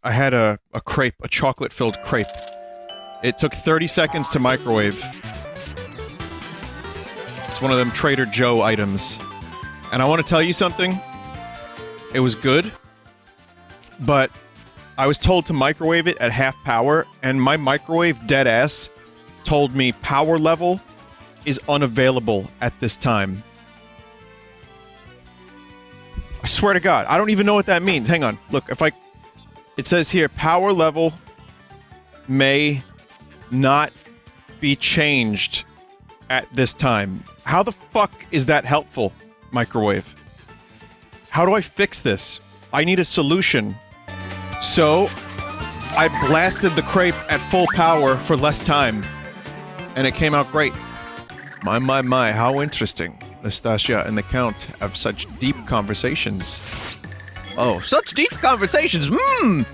I had a crepe, a chocolate-filled crepe. It took 30 seconds to microwave. It's one of them Trader Joe items. And I want to tell you something. It was good, but I was told to microwave it at half power, and my microwave deadass told me power level is unavailable at this time. I swear to God, I don't even know what that means. Hang on. Look, if I... It says here, power level may not be changed at this time. How the fuck is that helpful, microwave? How do I fix this? I need a solution. So, I blasted the crepe at full power for less time. And it came out great. My, how interesting. Nastasia and the Count have such deep conversations. Oh, such deep conversations! Mmm!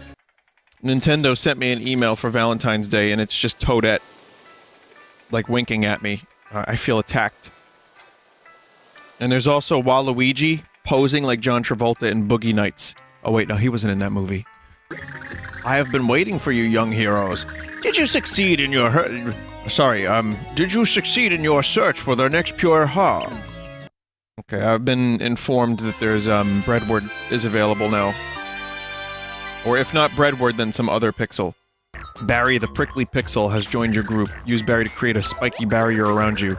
Nintendo sent me an email for Valentine's Day, and it's just Toadette. Like, winking at me. I feel attacked. And there's also Waluigi posing like John Travolta in Boogie Nights. Oh wait, no, he wasn't in that movie. I have been waiting for you, young heroes. Did you succeed in your did you succeed in your search for the next pure heart? Okay, I've been informed that there's, Breadward is available now. Or if not Breadward, then some other pixel. Barry the Prickly Pixel has joined your group. Use Barry to create a spiky barrier around you.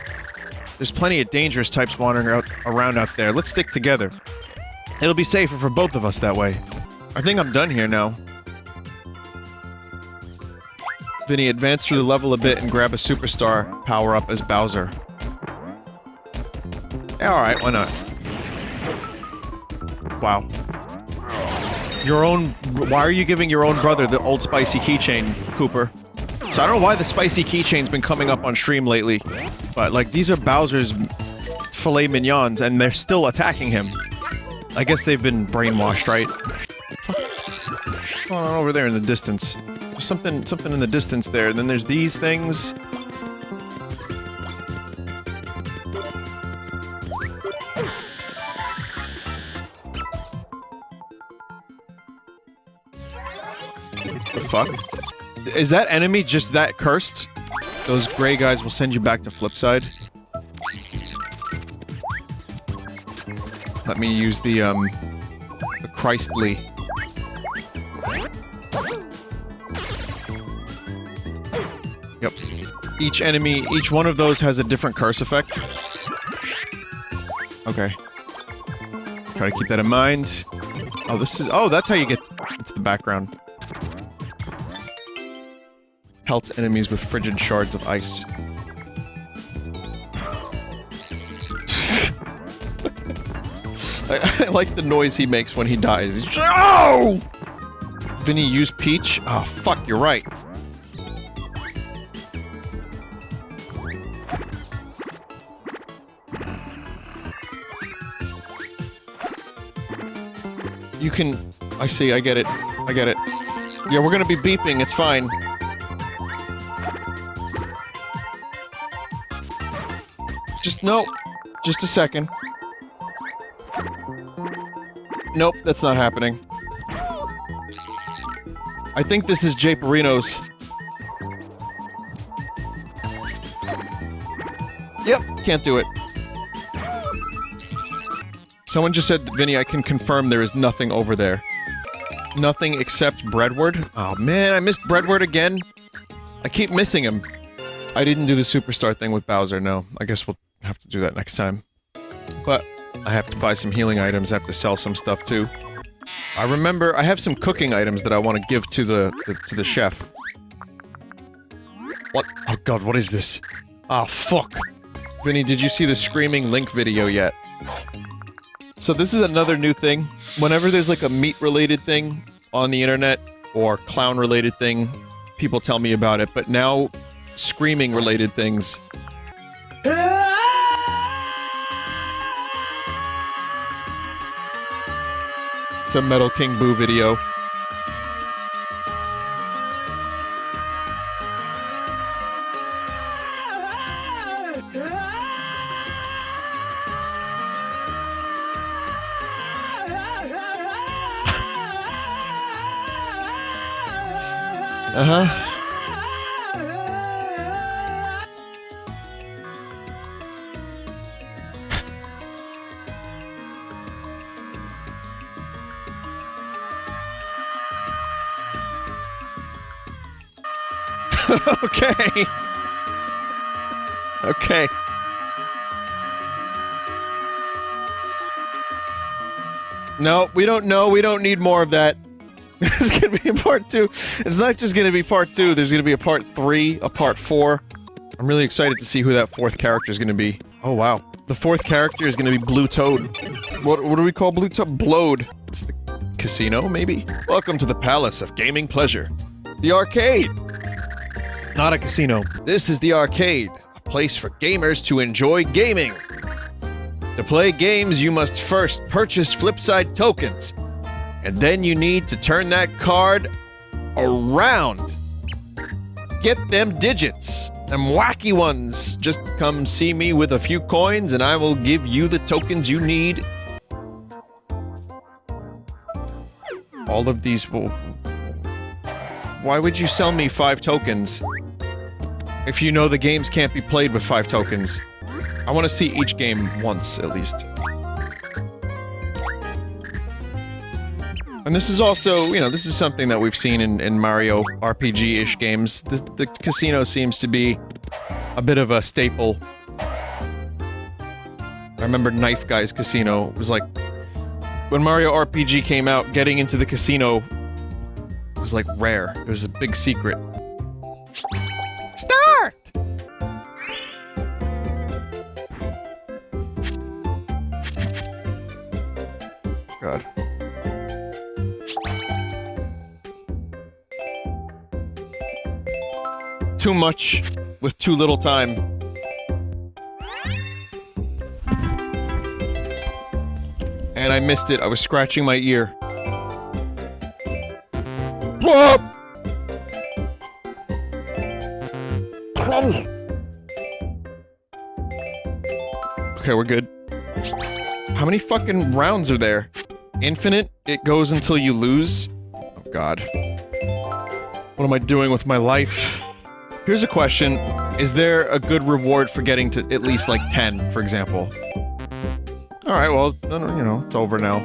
There's plenty of dangerous types wandering around out there. Let's stick together. It'll be safer for both of us that way. I think I'm done here now. Vinny, advance through the level a bit and grab a superstar power-up as Bowser. Yeah, alright, why not? Wow. Why are you giving your own brother the old spicy keychain, Cooper? So I don't know why the spicy keychain's been coming up on stream lately, but, like, these are Bowser's filet mignons, and they're still attacking him. I guess they've been brainwashed, right? What's going on over there in the distance? There's something in the distance there, and then there's these things. The fuck? Is that enemy just that cursed? Those gray guys will send you back to Flipside. Let me use the Christly. Yep. Each one of those has a different curse effect. Okay. Try to keep that in mind. Oh, that's how you get into the background. Pelt enemies with frigid shards of ice. I like the noise he makes when he dies. He's, oh! Vinny, use Peach? Oh, fuck, you're right. You can... I see, I get it. I get it. Yeah, we're gonna be beeping, it's fine. No. Just a second. Nope, that's not happening. I think this is Japerino's. Yep, can't do it. Someone just said, Vinny, I can confirm there is nothing over there. Nothing except Breadward? Oh man, I missed Breadward again. I keep missing him. I didn't do the superstar thing with Bowser, no. I guess we'll have to do that next time. But I have to buy some healing items, I have to sell some stuff too. I remember I have some cooking items that I want to give to the chef. What? Oh god, what is this? Ah, fuck. Vinny, did you see the Screaming Link video yet? So this is another new thing. Whenever there's like a meat-related thing on the internet, or clown-related thing, people tell me about it, but now screaming-related things. It's a Metal King Boo video. Uh-huh. Okay. Okay. No, we don't know. We don't need more of that. There's gonna be a part 2. It's not just gonna be part 2. There's gonna be a part 3, a part 4. I'm really excited to see who that 4th character is gonna be. Oh, wow. The 4th character is gonna be Blue Toad. What do we call Blue Toad? Blowed. It's the casino, maybe? Welcome to the Palace of Gaming Pleasure. The arcade! Not a casino. This is the arcade, a place for gamers to enjoy gaming. To play games, you must first purchase Flipside tokens, and then you need to turn that card around. Get them digits, them wacky ones. Just come see me with a few coins, and I will give you the tokens you need. All of these will... Why would you sell me 5 tokens? If you know the games can't be played with 5 tokens. I want to see each game once, at least. And this is also, you know, this is something that we've seen in Mario RPG-ish games. The casino seems to be a bit of a staple. I remember Knife Guy's casino. It was like... When Mario RPG came out, getting into the casino was like rare. It was a big secret. Start! God. Too much with too little time. And I missed it. I was scratching my ear. Plop! Okay, we're good. How many fucking rounds are there? Infinite? It goes until you lose? Oh god. What am I doing with my life? Here's a question. Is there a good reward for getting to at least, like, 10, for example? Alright, well, you know, it's over now.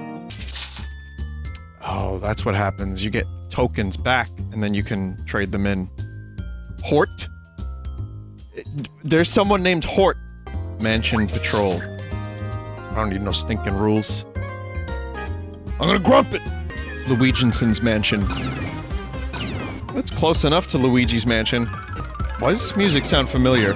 Oh, that's what happens. You get tokens back, and then you can trade them in. Hort? There's someone named Hort. Mansion Patrol. I don't need no stinking rules. I'm gonna grump it! Luiginson's Mansion. That's close enough to Luigi's Mansion. Why does this music sound familiar?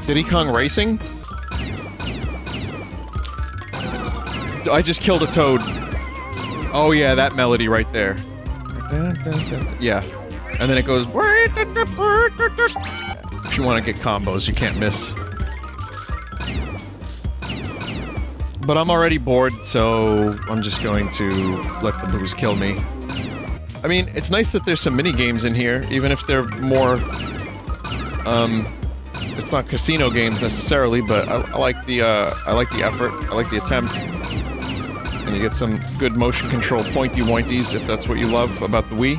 Diddy Kong Racing? I just killed a toad. Oh yeah, that melody right there. Yeah. And then it goes... If you want to get combos, you can't miss. But I'm already bored, so I'm just going to let the booze kill me. I mean, it's nice that there's some mini-games in here, even if they're more... It's not casino games necessarily, but I like the effort, I like the attempt. And you get some good motion control pointy-wointies, if that's what you love about the Wii.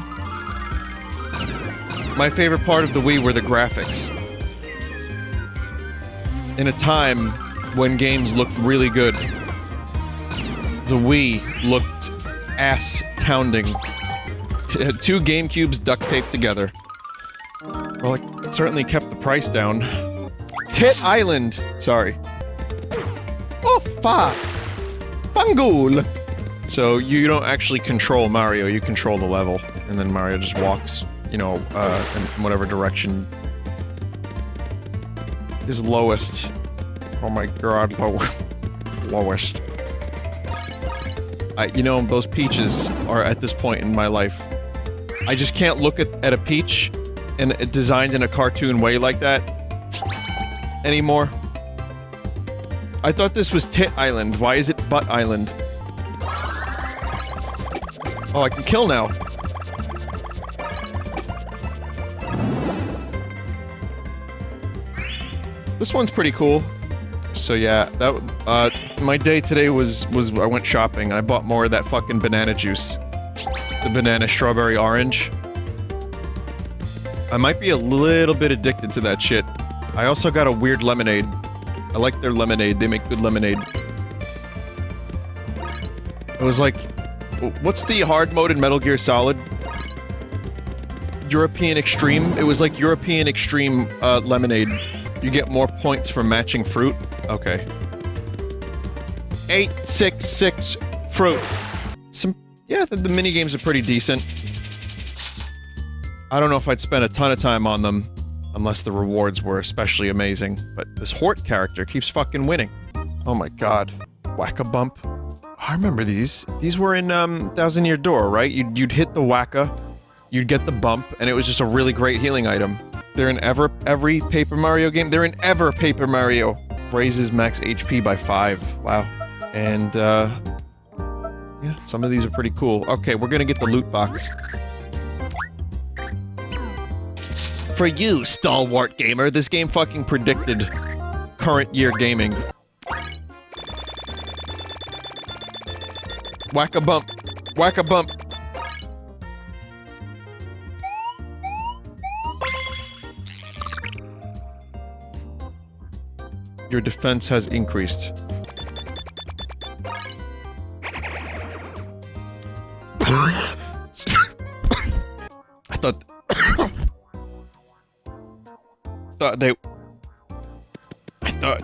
My favorite part of the Wii were the graphics. In a time when games looked really good, the Wii looked ass-pounding. 2 GameCubes duct taped together. Well, it certainly kept the price down. Tit Island! Sorry. Oh, fuck! Fungool! So, you don't actually control Mario, you control the level. And then Mario just walks, you know, in whatever direction is lowest. Oh my god, lowest. You know, those peaches are at this point in my life. I just can't look at a peach and designed in a cartoon way like that anymore. I thought this was Tit Island. Why is it Butt Island? Oh, I can kill now. This one's pretty cool. So yeah, that my day today was I went shopping. I bought more of that fucking banana juice. The banana strawberry orange. I might be a little bit addicted to that shit. I also got a weird lemonade. I like their lemonade. They make good lemonade. It was like, what's the hard mode in Metal Gear Solid? European Extreme? It was like European Extreme, lemonade. You get more points for matching fruit? Okay. 866 fruit. Yeah, the minigames are pretty decent. I don't know if I'd spend a ton of time on them, unless the rewards were especially amazing, but this Hort character keeps fucking winning. Oh my god. Whack-a-bump. I remember these. These were in, Thousand Year Door, right? You'd hit the whack-a, you'd get the bump, and it was just a really great healing item. They're in every Paper Mario game. They're in Paper Mario. Raises max HP by 5. Wow. And, yeah, some of these are pretty cool. Okay, we're gonna get the loot box. For you, stalwart gamer, this game fucking predicted current year gaming. Whack-a-bump. Whack-a-bump. Your defense has increased. I thought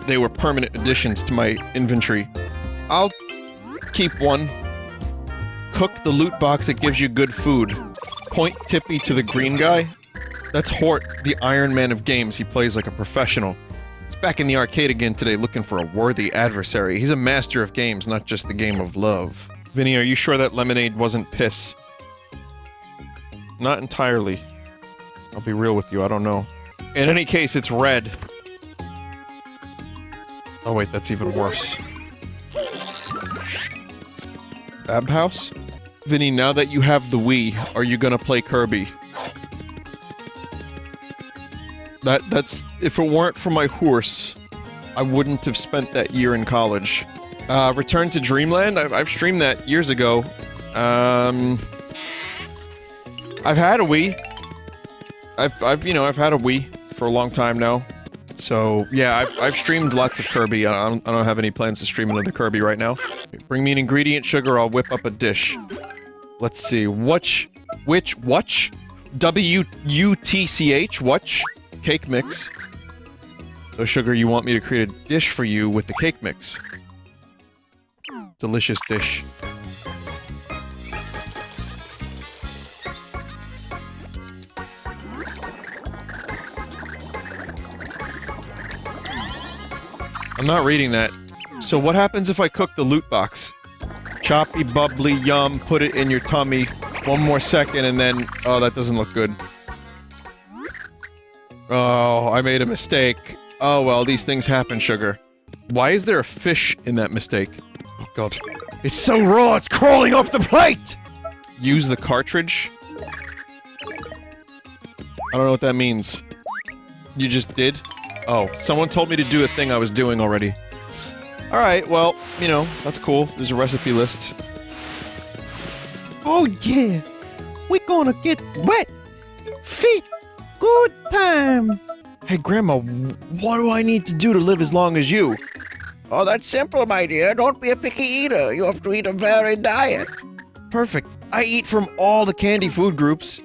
they were permanent additions to my inventory. I'll keep one. Cook the loot box, it gives you good food. Point Tippy to the green guy. That's Hort, the Iron Man of games. He plays like a professional. He's back in the arcade again today looking for a worthy adversary. He's a master of games, not just the game of love. Vinny, are you sure that lemonade wasn't piss? Not entirely. I'll be real with you, I don't know. In any case, it's red. Oh wait, that's even worse. Bab House? Vinny, now that you have the Wii, are you gonna play Kirby? That's... if it weren't for my horse, I wouldn't have spent that year in college. Return to Dreamland? I've streamed that years ago. I've had a Wii. I've had a Wii for a long time now. So, yeah, I've streamed lots of Kirby. I don't have any plans to stream another Kirby right now. Bring me an ingredient sugar, I'll whip up a dish. Let's see, which? W-U-T-C-H, whatch? Cake mix. So, sugar, you want me to create a dish for you with the cake mix. Delicious dish. I'm not reading that. So what happens if I cook the loot box? Choppy, bubbly, yum, put it in your tummy. One more second and then... oh, that doesn't look good. Oh, I made a mistake. Oh well, these things happen, sugar. Why is there a fish in that mistake? Oh god. It's so raw, it's crawling off the plate! Use the cartridge? I don't know what that means. You just did? Oh, someone told me to do a thing I was doing already. Alright, well, you know, that's cool. There's a recipe list. Oh yeah! We're gonna get wet! Feet! Good time! Hey Grandma, what do I need to do to live as long as you? Oh, that's simple, my dear. Don't be a picky eater. You have to eat a varied diet. Perfect. I eat from all the candy food groups.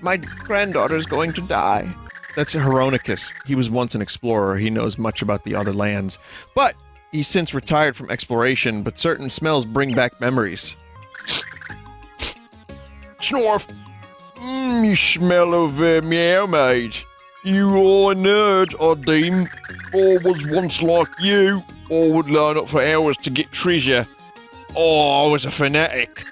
My granddaughter's going to die. That's Heronicus. He was once an explorer. He knows much about the other lands. But he's since retired from exploration, but certain smells bring back memories. Snorf! You smell of meow, mate. You are a nerd, I deem. I was once like you. I would line up for hours to get treasure. Oh, I was a fanatic.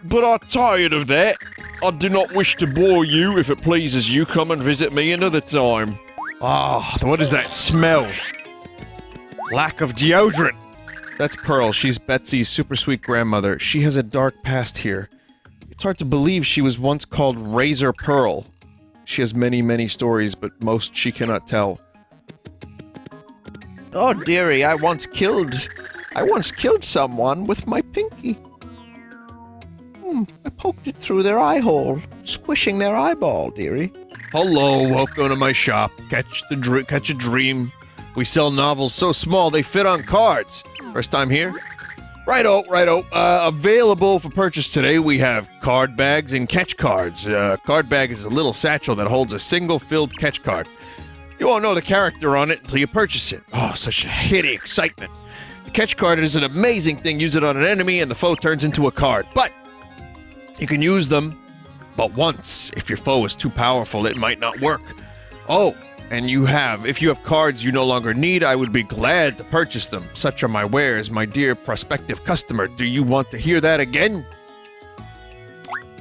But I'm tired of that. I do not wish to bore you. If it pleases you, come and visit me another time. Ah, what is that smell? Lack of deodorant. That's Pearl. She's Betsy's super sweet grandmother. She has a dark past here. It's hard to believe she was once called Razor Pearl. She has many, many stories, but most she cannot tell. Oh, dearie, I once killed someone with my pinky. I poked it through their eye hole, squishing their eyeball, dearie. Hello, welcome to my shop. Catch a dream. We sell novels so small they fit on cards. First time here? Righto. Available for purchase today, we have card bags and catch cards. Card bag is a little satchel that holds a single filled catch card. You won't know the character on it until you purchase it. Oh, such a hitty excitement. The catch card is an amazing thing. Use it on an enemy and the foe turns into a card. But you can use them but once. If your foe is too powerful, it might not work. Oh, and if you have cards you no longer need, I would be glad to purchase them. Such are my wares, my dear prospective customer. Do you want to hear that again?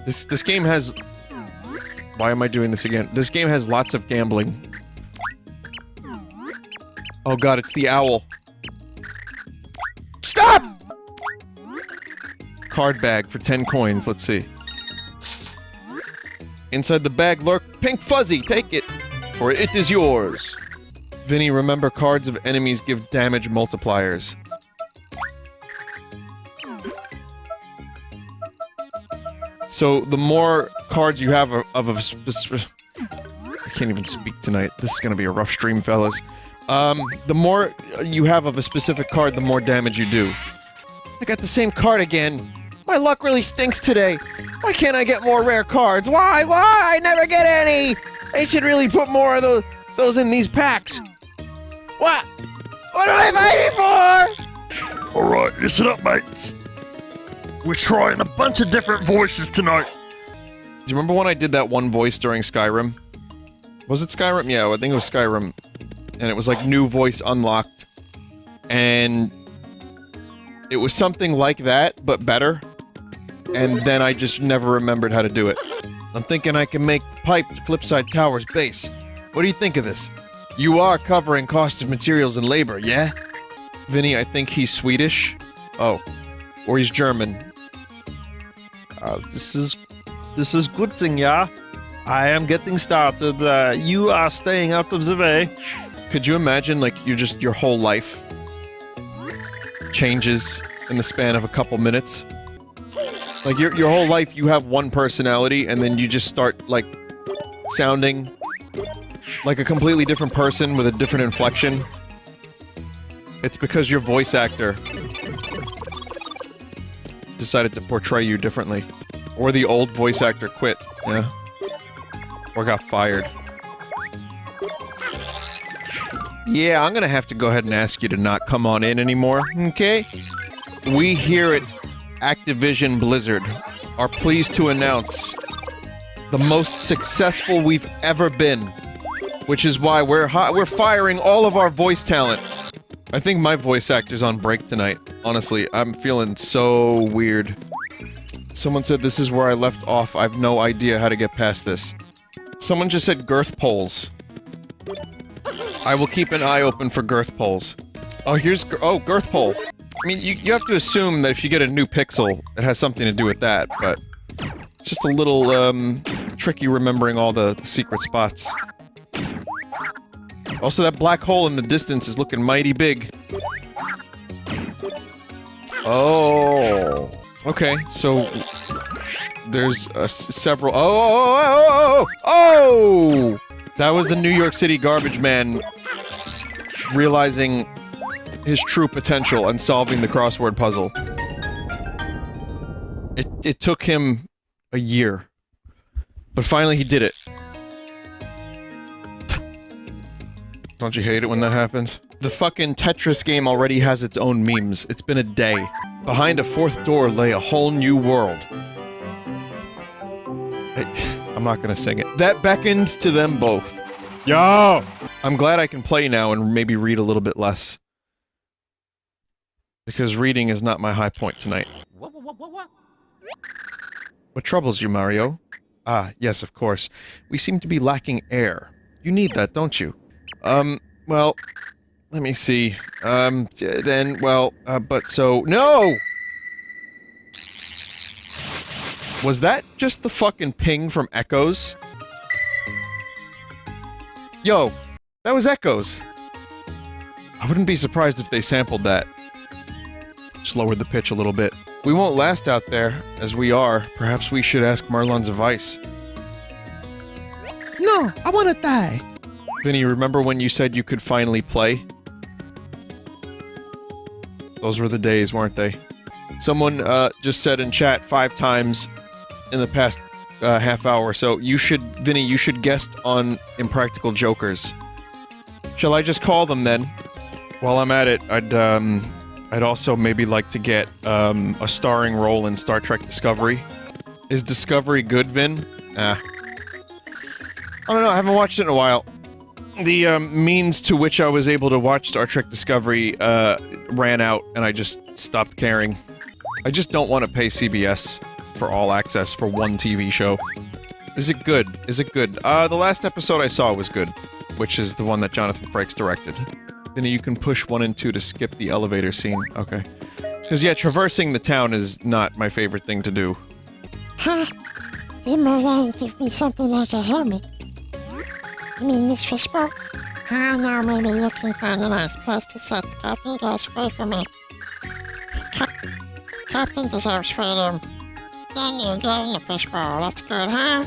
This game has... Why am I doing this again? This game has lots of gambling. Oh god, it's the owl. Stop! Card bag for 10 coins, let's see. Inside the bag lurk pink fuzzy, take it, for it is yours. Vinny, remember cards of enemies give damage multipliers. So the more cards you have of a specific... I can't even speak tonight. This is gonna be a rough stream, fellas. The more you have of a specific card, the more damage you do. I got the same card again. My luck really stinks today. Why can't I get more rare cards? Why? I never get any! They should really put more of those in these packs. What? What am I fighting for? Alright, listen up, mates. We're trying a bunch of different voices tonight. Do you remember when I did that one voice during Skyrim? Was it Skyrim? Yeah, I think it was Skyrim. And it was like new voice unlocked. And it was something like that, but better. And then I just never remembered how to do it. I'm thinking I can make the pipe to Flipside Tower's base. What do you think of this? You are covering cost of materials and labor, yeah? Vinny, I think he's Swedish. Oh. Or he's German. This is good thing, yeah? I am getting started. You are staying out of the way. Could you imagine, like, your whole life changes in the span of a couple minutes? Like, your whole life you have one personality, and then you just start, like, sounding like a completely different person with a different inflection. It's because your voice actor decided to portray you differently. Or the old voice actor quit, yeah? Or got fired. Yeah, I'm gonna have to go ahead and ask you to not come on in anymore, okay? We here at Activision Blizzard are pleased to announce the most successful we've ever been, which is why we're firing all of our voice talent. I think my voice actor's on break tonight. Honestly, I'm feeling so weird. Someone said this is where I left off. I've no idea how to get past this. Someone just said girth poles. I will keep an eye open for girth poles. Oh, girth pole. I mean, you have to assume that if you get a new pixel, it has something to do with that, but... It's just a little, tricky remembering all the secret spots. Also, that black hole in the distance is looking mighty big. Oh... Okay, so... There's, several... Oh! That was the New York City garbage man realizing his true potential and solving the crossword puzzle. It took him a year. But finally he did it. Don't you hate it when that happens? The fucking Tetris game already has its own memes. It's been a day. Behind a fourth door lay a whole new world. I'm not gonna sing it. That beckoned to them both. Yo! I'm glad I can play now and maybe read a little bit less. Because reading is not my high point tonight. What troubles you, Mario? Ah, yes, of course. We seem to be lacking air. You need that, don't you? Well... Let me see. No! Was that just the fucking ping from Echoes? Yo, that was Echoes. I wouldn't be surprised if they sampled that. Just lowered the pitch a little bit. We won't last out there, as we are. Perhaps we should ask Marlon's advice. No, I want to die. Vinny, remember when you said you could finally play? Those were the days, weren't they? Someone just said in chat 5 times in the past half hour, so you should, Vinny, you should guest on Impractical Jokers. Shall I just call them then? While I'm at it, I'd also maybe like to get a starring role in Star Trek Discovery. Is Discovery good, Vin? I don't know, I haven't watched it in a while. The means to which I was able to watch Star Trek Discovery ran out, and I just stopped caring. I just don't want to pay CBS for all access for one TV show. Is it good? Is it good? The last episode I saw was good, which is the one that Jonathan Frakes directed. Then you can push 1 and 2 to skip the elevator scene. Okay. Because, yeah, traversing the town is not my favorite thing to do. Huh? Did Marlon give me something like a helmet? You mean this fishbowl? Ah, now maybe you can find a nice place to sit. Captain goes free for me. Captain deserves freedom. Then you get in the fishbowl. That's good, huh?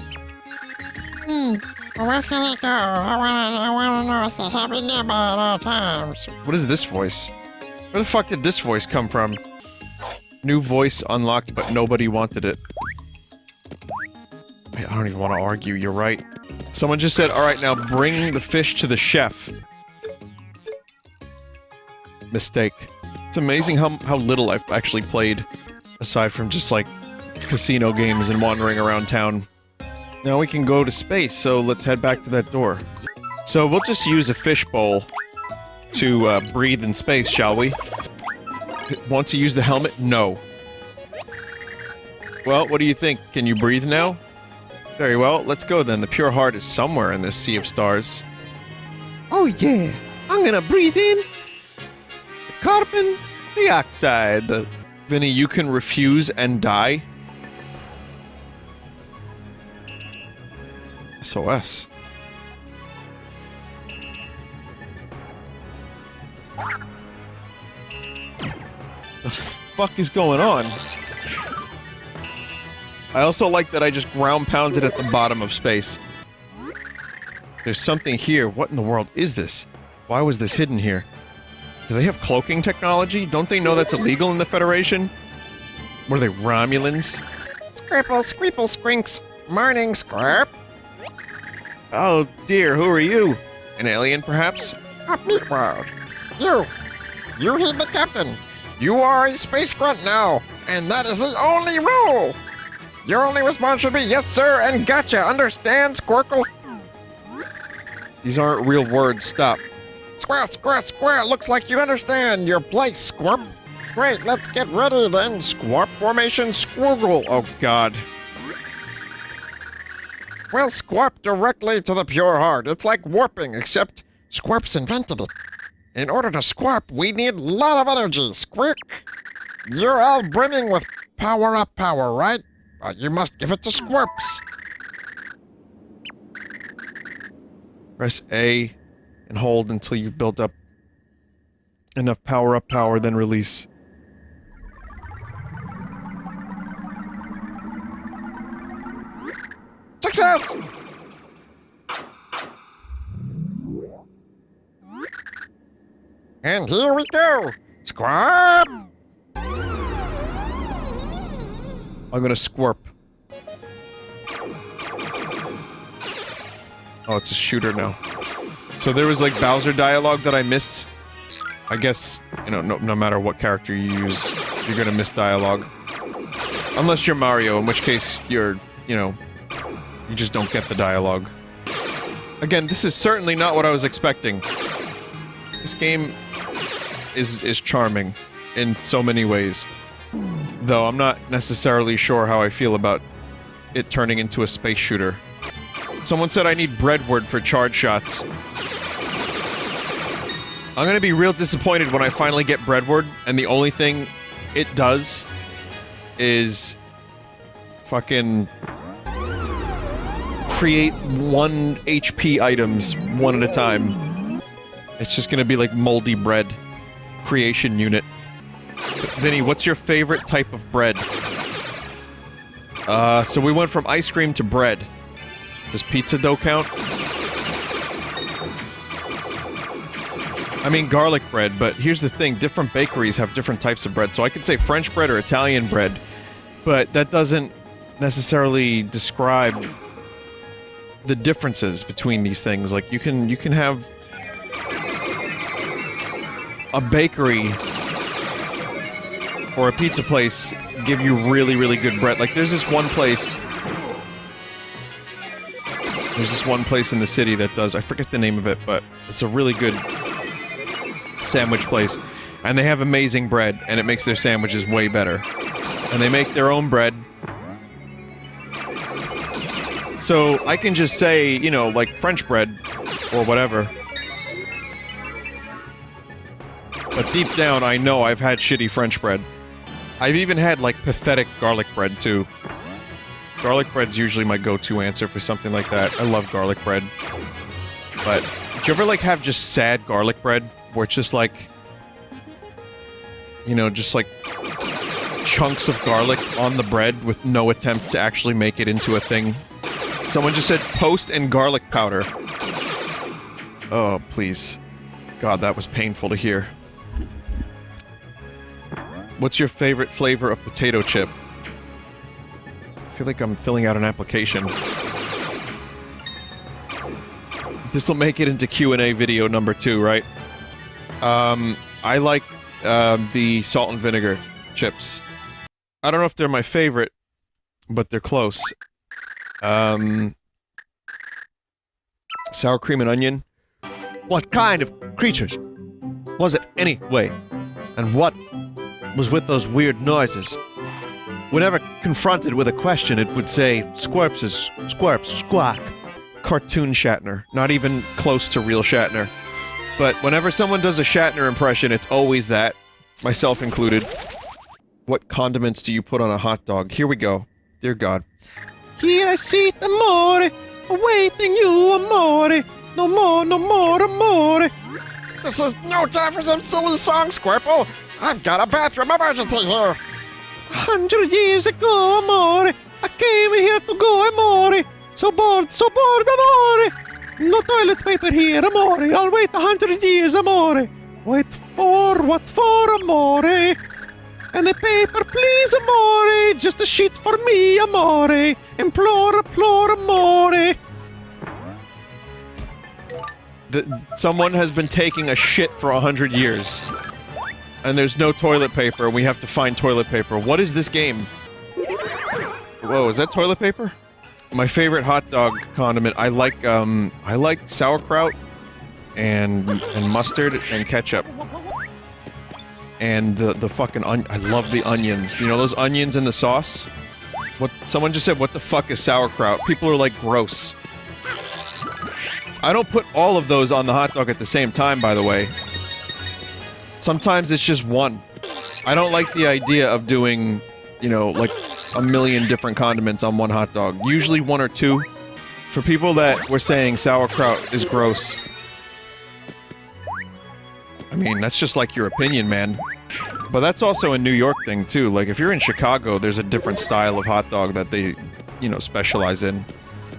Well, where can I go? I wanna know is that happy nearby at all times. What is this voice? Where the fuck did this voice come from? New voice unlocked, but nobody wanted it. Wait, I don't even want to argue, you're right. Someone just said, alright, now bring the fish to the chef. Mistake. It's amazing how little I've actually played, aside from just, like, casino games and wandering around town. Now we can go to space, so let's head back to that door. So we'll just use a fishbowl to breathe in space, shall we? Want to use the helmet? No. Well, what do you think? Can you breathe now? Very well, let's go then. The pure heart is somewhere in this sea of stars. Oh yeah, I'm gonna breathe in the carbon dioxide. Vinny, you can refuse and die? SOS. The fuck is going on? I also like that I just ground pounded at the bottom of space. There's something here. What in the world is this? Why was this hidden here? Do they have cloaking technology? Don't they know that's illegal in the Federation? What are they, Romulans? Scribble, scribble, squinks. Morning, Squirp. Oh dear, who are you? An alien, perhaps? A meat world. You heed the captain. You are a space grunt now, and that is the only rule. Your only response should be yes, sir, and gotcha. Understand, Squirkle? These aren't real words. Stop. Square, square, square. Looks like you understand your place, Squirp. Great, let's get ready then. Squarp formation, squiggle. Oh God. We'll squarp directly to the pure heart. It's like warping, except Squarp's invented it. In order to squarp, we need a lot of energy. Squirk. You're all brimming with power-up power, right? You must give it to Squirps. Press A and hold until you've built up enough power-up power, then release. Success! And here we go! Squarp! I'm gonna squirp. Oh, it's a shooter now. So there was like Bowser dialogue that I missed. I guess, you know, no matter what character you use, you're gonna miss dialogue. Unless you're Mario, in which case you're, you know, you just don't get the dialogue. Again, this is certainly not what I was expecting. This game is charming in so many ways. Though I'm not necessarily sure how I feel about it turning into a space shooter. Someone said I need breadwort for charge shots. I'm gonna be real disappointed when I finally get breadwort, and the only thing it does is fucking create 1 HP items one at a time. It's just gonna be like moldy bread creation unit. Vinny, what's your favorite type of bread? So we went from ice cream to bread. Does pizza dough count? I mean garlic bread, but here's the thing, different bakeries have different types of bread, so I could say French bread or Italian bread, but that doesn't necessarily describe the differences between these things. Like, you can have a bakery or a pizza place give you really, really good bread. Like, there's this one place in the city that does, I forget the name of it, but it's a really good sandwich place, and they have amazing bread, and it makes their sandwiches way better. And they make their own bread. So I can just say, you know, like French bread or whatever. But deep down, I know I've had shitty French bread. I've even had, like, pathetic garlic bread, too. Garlic bread's usually my go-to answer for something like that. I love garlic bread. But, did you ever, like, have just sad garlic bread? Where it's just, like... You know, just, like... chunks of garlic on the bread with no attempt to actually make it into a thing. Someone just said toast and garlic powder. Oh, please. God, that was painful to hear. What's your favorite flavor of potato chip? I feel like I'm filling out an application. This'll make it into Q&A video number 2, right? I like, the salt and vinegar chips. I don't know if they're my favorite, but they're close. Sour cream and onion? What kind of creatures was it anyway? And what was with those weird noises? Whenever confronted with a question, it would say, "Squirps, squirps, squawk." Cartoon Shatner. Not even close to real Shatner. But whenever someone does a Shatner impression, it's always that. Myself included. What condiments do you put on a hot dog? Here we go. Dear God. Here I sit, amore, awaiting you, amore. No more, no more, amore. This is no time for some silly song, Squirple. I've got a bathroom emergency here. 100 years ago, amore, I came here to go, amore. So bored, amore. No toilet paper here, amore. I'll wait 100 years, amore. Wait for what for, amore? And the paper, please, amore. Just a sheet for me, amore. Implore, amore. Someone has been taking a shit for 100 years. And there's no toilet paper, and we have to find toilet paper. What is this game? Whoa, is that toilet paper? My favorite hot dog condiment, I like sauerkraut and mustard and ketchup. And the fucking I love the onions. You know those onions in the sauce? What? Someone just said, what the fuck is sauerkraut? People are like, gross. I don't put all of those on the hot dog at the same time, by the way. Sometimes it's just one. I don't like the idea of doing, you know, like a million different condiments on one hot dog. Usually 1 or 2. For people that were saying sauerkraut is gross. I mean, that's just like your opinion, man. But that's also a New York thing, too. Like, if you're in Chicago, there's a different style of hot dog that they, you know, specialize in.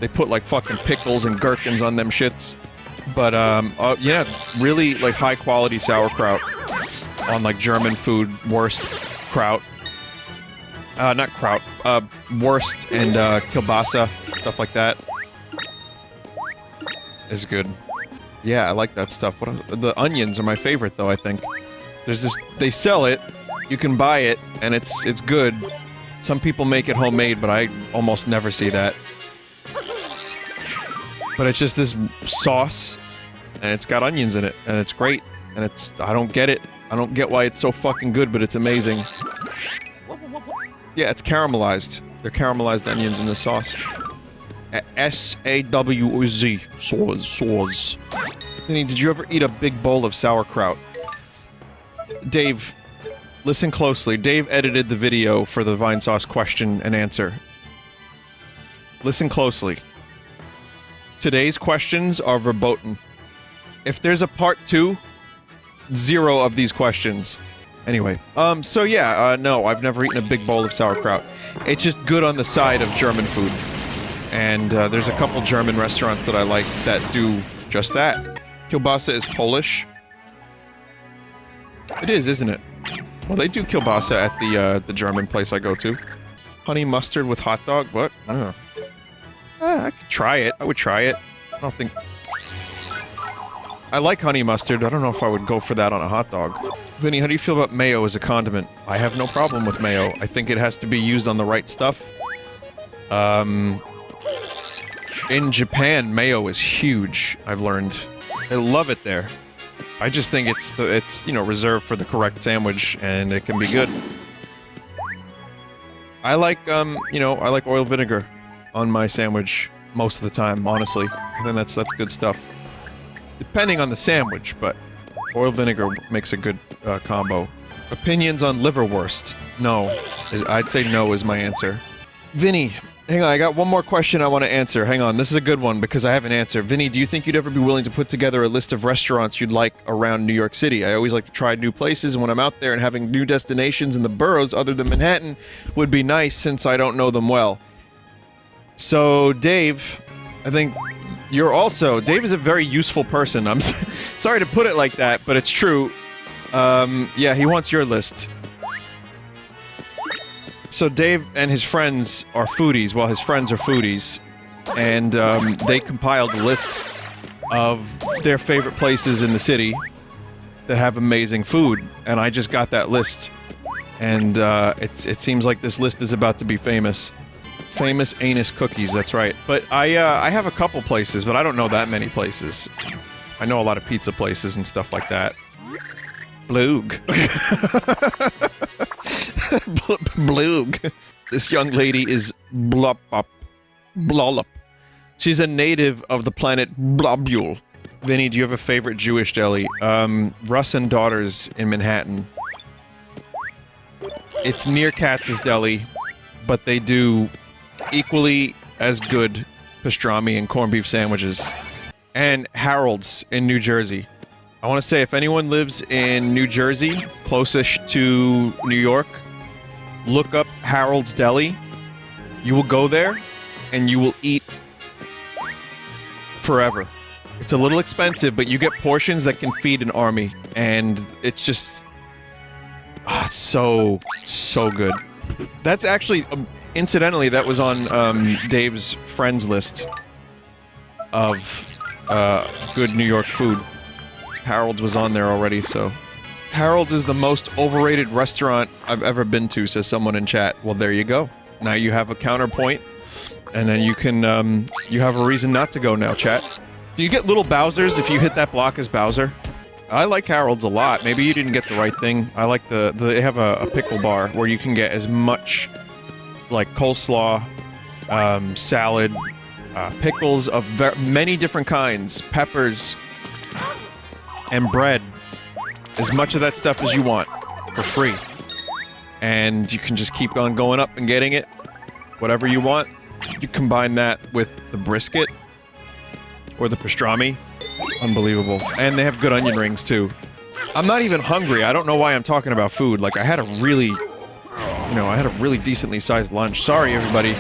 They put, like, fucking pickles and gherkins on them shits. But, yeah, really, like, high-quality sauerkraut on, like, German food, Wurst, kraut. Not kraut, Wurst and, kielbasa, stuff like that. Is good. Yeah, I like that stuff. The onions are my favorite, though, I think. There's this... They sell it, you can buy it, and it's good. Some people make it homemade, but I almost never see that. But it's just this sauce, and it's got onions in it, and it's great. And it's... I don't get it. I don't get why it's so fucking good, but it's amazing. Yeah, it's caramelized. They're caramelized onions in the sauce. S-A-W-Z. Sauce. Vinny, did you ever eat a big bowl of sauerkraut? Dave, listen closely. Dave edited the video for the Vinesauce question and answer. Listen closely. Today's questions are verboten. If there's a part 2, 0 of these questions. Anyway, so yeah, no, I've never eaten a big bowl of sauerkraut. It's just good on the side of German food. And there's a couple German restaurants that I like that do just that. Kielbasa is Polish. It is, isn't it? Well, they do kielbasa at the German place I go to. Honey mustard with hot dog? What? I don't know. I could try it. I would try it. I don't think... I like honey mustard. I don't know if I would go for that on a hot dog. Vinny, how do you feel about mayo as a condiment? I have no problem with mayo. I think it has to be used on the right stuff. In Japan, mayo is huge, I've learned. I love it there. I just think it's you know, reserved for the correct sandwich, and it can be good. I like, you know, I like oil vinegar on my sandwich most of the time, honestly. I think that's good stuff. Depending on the sandwich, but oil vinegar makes a good combo. Opinions on liverwurst? No. I'd say no is my answer. Vinny, hang on, I got one more question I want to answer. Hang on, this is a good one because I have an answer. Vinny, do you think you'd ever be willing to put together a list of restaurants you'd like around New York City? I always like to try new places, and when I'm out there and having new destinations in the boroughs other than Manhattan would be nice since I don't know them well. So, Dave, I think you're also... Dave is a very useful person. I'm sorry to put it like that, but it's true. Yeah, he wants your list. So Dave and his friends are foodies. Well, his friends are foodies. And, they compiled a list of their favorite places in the city that have amazing food. And I just got that list. And, it seems like this list is about to be famous. Famous anus cookies, that's right. But I have a couple places, but I don't know that many places. I know a lot of pizza places and stuff like that. Bloog. Bloog. This young lady is Blop-up. Blollup. She's a native of the planet Blobule. Vinny, do you have a favorite Jewish deli? Russ and Daughters in Manhattan. It's near Katz's Deli, but they do equally as good pastrami and corned beef sandwiches. And Harold's in New Jersey. I want to say, if anyone lives in New Jersey, closest to New York, look up Harold's Deli. You will go there, and you will eat forever. It's a little expensive, but you get portions that can feed an army, and it's just... Oh, it's so good. That's actually... incidentally, that was on Dave's friends list of good New York food. Harold's was on there already, so... Harold's is the most overrated restaurant I've ever been to, says someone in chat. Well, there you go. Now you have a counterpoint, and then you can, you have a reason not to go now, chat. Do you get little Bowsers if you hit that block as Bowser? I like Harold's a lot. Maybe you didn't get the right thing. I like they have a pickle bar where you can get as much, like, coleslaw, salad, pickles of many different kinds, peppers, and bread. As much of that stuff as you want, for free. And you can just keep on going up and getting it. Whatever you want. You combine that with the brisket, or the pastrami. Unbelievable. And they have good onion rings, too. I'm not even hungry. I don't know why I'm talking about food. Like, I had a really... You know, I had a really decently sized lunch. Sorry, everybody.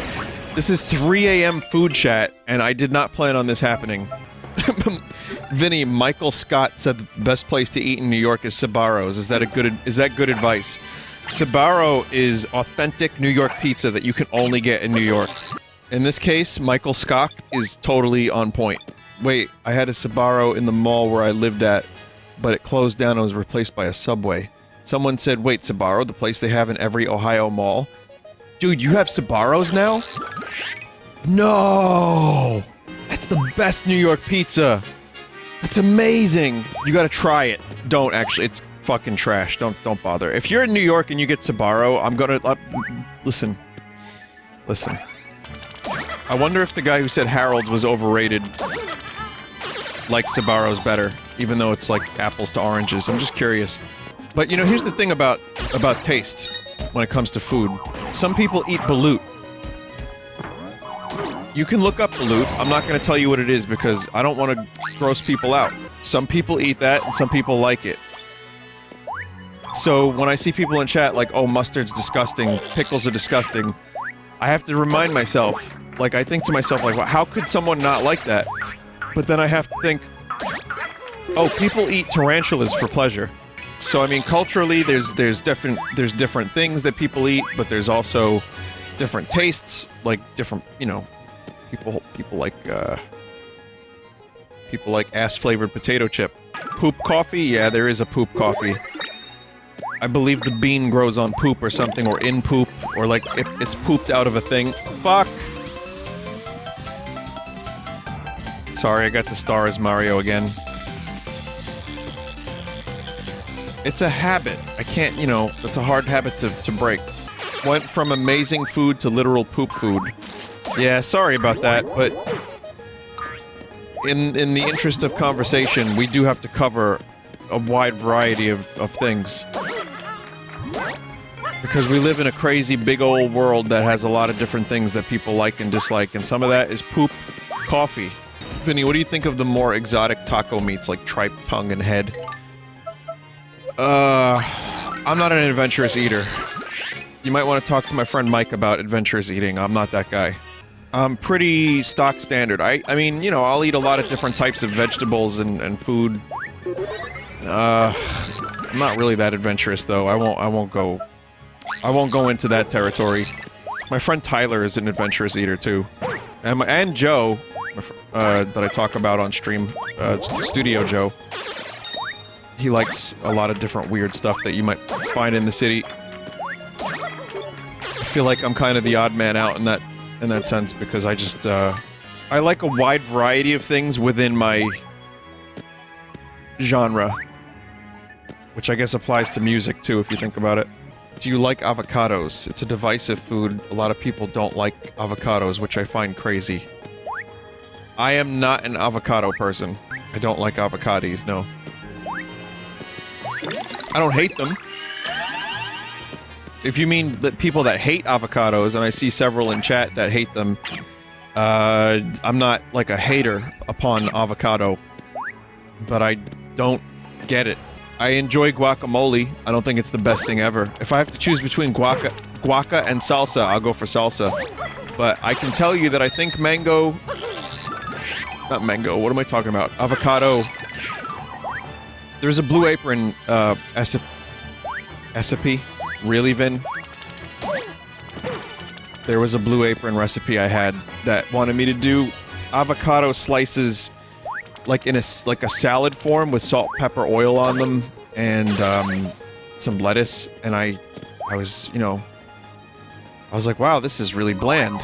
This is 3 a.m. food chat, and I did not plan on this happening. Vinny, Michael Scott said that the best place to eat in New York is Sbarro's. Is that good advice? Sbarro is authentic New York pizza that you can only get in New York. In this case, Michael Scott is totally on point. Wait, I had a Sbarro in the mall where I lived at, but it closed down and was replaced by a Subway. Someone said, wait, Sbarro, the place they have in every Ohio mall? Dude, you have Sbarro's now? No! That's the best New York pizza! That's amazing! You gotta try it. Don't, actually. It's fucking trash. Don't bother. If you're in New York and you get Sbarro, I'm gonna... listen. Listen. I wonder if the guy who said Harold's was overrated likes Sbarro's better, even though it's like apples to oranges. I'm just curious. But, you know, here's the thing about taste when it comes to food. Some people eat balut. You can look up balut. I'm not going to tell you what it is because I don't want to gross people out. Some people eat that, and some people like it. So when I see people in chat like, oh, mustard's disgusting, pickles are disgusting, I have to remind myself, like, I think to myself, like, well, how could someone not like that? But then I have to think, oh, people eat tarantulas for pleasure. So I mean, culturally, there's different things that people eat, but there's also different tastes, like different, you know, people like ass-flavored potato chip. Poop coffee? Yeah, there is a poop coffee. I believe the bean grows on poop or something, or in poop, or like it's pooped out of a thing. Fuck! Sorry, I got the star as Mario again. It's a habit. I can't, you know, it's a hard habit to break. Went from amazing food to literal poop food. Yeah, sorry about that, but in the interest of conversation, we do have to cover a wide variety of things. Because we live in a crazy big old world that has a lot of different things that people like and dislike, and some of that is poop coffee. Vinny, what do you think of the more exotic taco meats like tripe, tongue, and head? I'm not an adventurous eater. You might want to talk to my friend Mike about adventurous eating. I'm not that guy. I'm pretty stock standard. I mean, you know, I'll eat a lot of different types of vegetables and food. I'm not really that adventurous though. I won't go into that territory. My friend Tyler is an adventurous eater too. And Joe, that I talk about on stream, Studio Joe. He likes a lot of different weird stuff that you might find in the city. I feel like I'm kind of the odd man out in that sense, because I just, I like a wide variety of things within my genre. Which I guess applies to music too, if you think about it. Do you like avocados? It's a divisive food. A lot of people don't like avocados, which I find crazy. I am not an avocado person. I don't like avocados, no. I don't hate them. If you mean the people that hate avocados, and I see several in chat that hate them, I'm not like a hater upon avocado, but I don't get it. I enjoy guacamole. I don't think it's the best thing ever. If I have to choose between guaca and salsa, I'll go for salsa. But I can tell you that I think mango... Not mango, what am I talking about? Avocado. There's a Blue Apron, recipe. Really, Vin? There was a Blue Apron recipe I had that wanted me to do avocado slices like in a salad form with salt, pepper, oil on them, and some lettuce, and I was, you know, I was like, wow, this is really bland.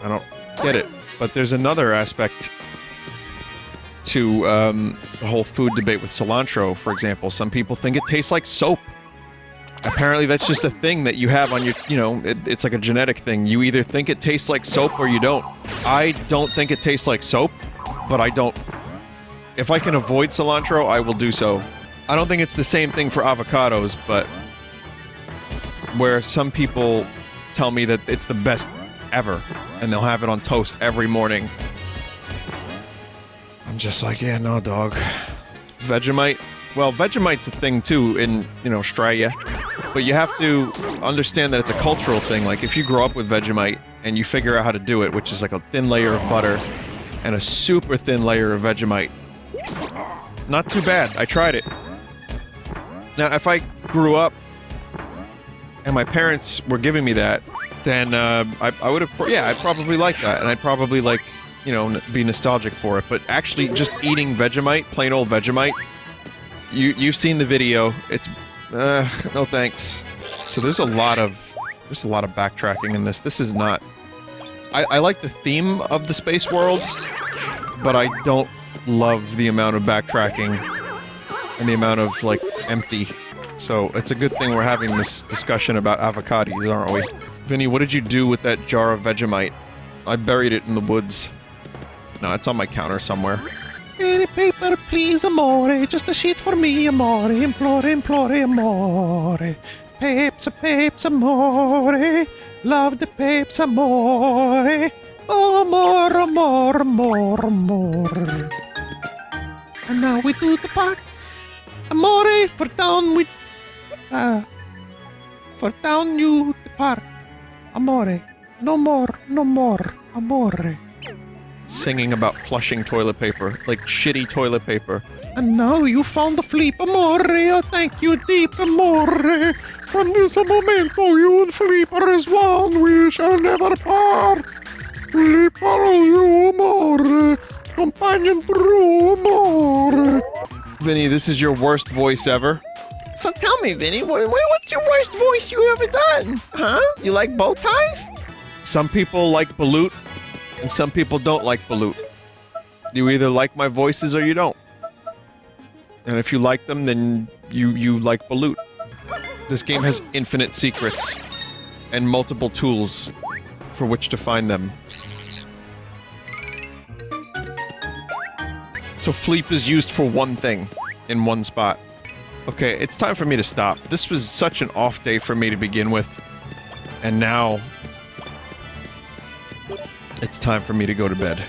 I don't get it. But there's another aspect to the whole food debate with cilantro, for example. Some people think it tastes like soap. Apparently that's just a thing that you have on your, you know, it's like a genetic thing. You either think it tastes like soap or you don't. I don't think it tastes like soap, but I don't. If I can avoid cilantro, I will do so. I don't think it's the same thing for avocados, but where some people tell me that it's the best ever, and they'll have it on toast every morning. I'm just like, yeah, no, dog. Vegemite? Well, Vegemite's a thing too in, you know, Australia. But you have to understand that it's a cultural thing. Like, if you grow up with Vegemite and you figure out how to do it, which is like a thin layer of butter and a super thin layer of Vegemite. Not too bad. I tried it. Now, if I grew up and my parents were giving me that, then I would have, yeah, I'd probably like that. And I'd probably, like, you know, be nostalgic for it. But actually, just eating Vegemite, plain old Vegemite, you've seen the video. It's, no thanks. So there's a lot of backtracking in this. This is not... I like the theme of the space world, but I don't love the amount of backtracking and the amount of, like, empty. So it's a good thing we're having this discussion about avocados, aren't we? Vinny, what did you do with that jar of Vegemite? I buried it in the woods. No, it's on my counter somewhere. Any paper, please, amore. Just a sheet for me, amore. Implore, implore, amore. Papes, papes, amore. Love the papes, amore. Oh, more, more, more, more. And now we do the part. Amore, for down with... for down you depart. Amore, no more, no more, amore. Singing about flushing toilet paper, like shitty toilet paper. And now you found the Fleep, amore. Oh, thank you, deep, amore. From this momento, you and Fleep are as one. We shall never part. Fleep, follow you, amore. Companion true, amore. Vinny, this is your worst voice ever. So tell me, Vinny, what's your worst voice you ever done? Huh? You like bow ties? Some people like Balut, and some people don't like Balut. You either like my voices or you don't. And if you like them, then you like Balut. This game has infinite secrets and multiple tools for which to find them. So Fleep is used for one thing in one spot. Okay, it's time for me to stop. This was such an off day for me to begin with. And now it's time for me to go to bed.